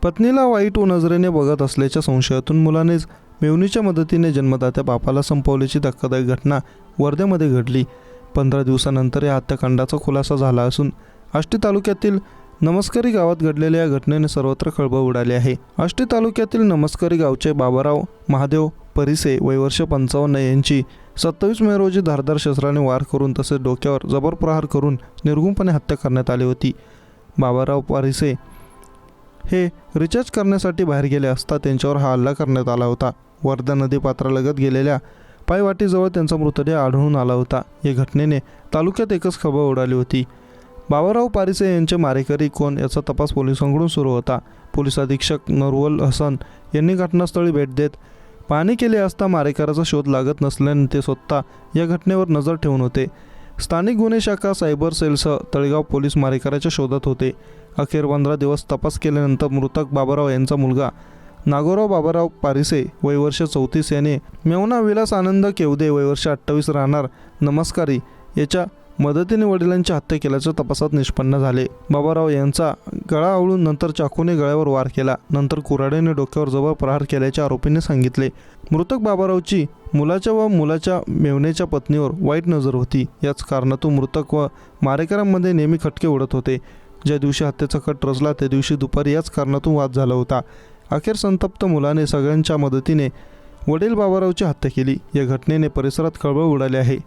पत्नीला वाईट नजरेने बघत असल्याच्या संशयातून मुलानेच मेव्हणीच्या मदतीने जन्मदात्या बापाला संपवल्याची धक्कादायक घटना वर्ध्यामध्ये घडली. 15 दिवसानंतर या हत्याकांडाचा खुलासा झाला असून आष्टी तालुक्यातील नमस्कारी गावात घडलेल्या या घटनेने सर्वत्र खळबळ उडाली आहे. आष्टी तालुक्यातील नमस्कारी गावचे बाबाराव महादेव परिसे वय वर्ष 55 यांची 27 मे रोजी धारदार शस्त्राने वार करून तसेच डोक्यावर जबर प्रहार करून निर्घुणपणे हत्या करण्यात आली होती. बाबाराव परिसे हे रिचार्ज करण्यासाठी बाहेर गेले असता त्यांच्यावर हा हल्ला करण्यात आला होता. वर्धा नदीपात्रालगत गेलेल्या पायवाटीजवळ त्यांचा मृतदेह आढळून आला होता. या घटनेने तालुक्यात एकच खळबळ उडाली होती. बाबाराव पारिसे यांचे मारेकरी कोण याचा तपास पोलिसांकडून सुरू होता. पोलीस अधीक्षक नरवल हसन यांनी घटनास्थळी भेट देत पाहणी केली असता मारेकराचा शोध लागत नसल्याने ते स्वतः या घटनेवर नजर ठेवून होते. स्थानिक गुन्हे शाखा सायबर सेलसह तळेगाव पोलीस मारेकराच्या शोधात होते. अखेर 15 दिवस तपास केल्यानंतर मृतक बाबाराव यांचा मुलगा नागोराव बाबाराव पारिसे वय वर्ष 34 याने मेवना विलास आनंद केवदे वय वर्ष 28 राहणार नमस्कारी याच्या मदतीने वडिलांची हत्या केल्याच्या तपासात निष्पन्न झाले. बाबाराव यांचा गळा आवळून नंतर चाकूने गळ्यावर वार केला. नंतर कुऱ्हाडीने डोक्यावर जबर प्रहार केल्याचे आरोपीने सांगितले. मृतक बाबारावची मुलाच्या व मुलाच्या मेव्हण्याच्या पत्नीवर वाईट नजर होती. याच कारणातून मृतक व मारेकऱ्यांमध्ये नेहमी खटके उडत होते. ज्या दिवशी हत्येचा कट रचला त्या दिवशी दुपारी याच कारणातून वाद झाला होता. अखेर संतप्त मुलाने सगळ्यांच्या मदतीने वडील बाबारावची हत्या केली. या घटनेने परिसरात खळबळ उडाली आहे.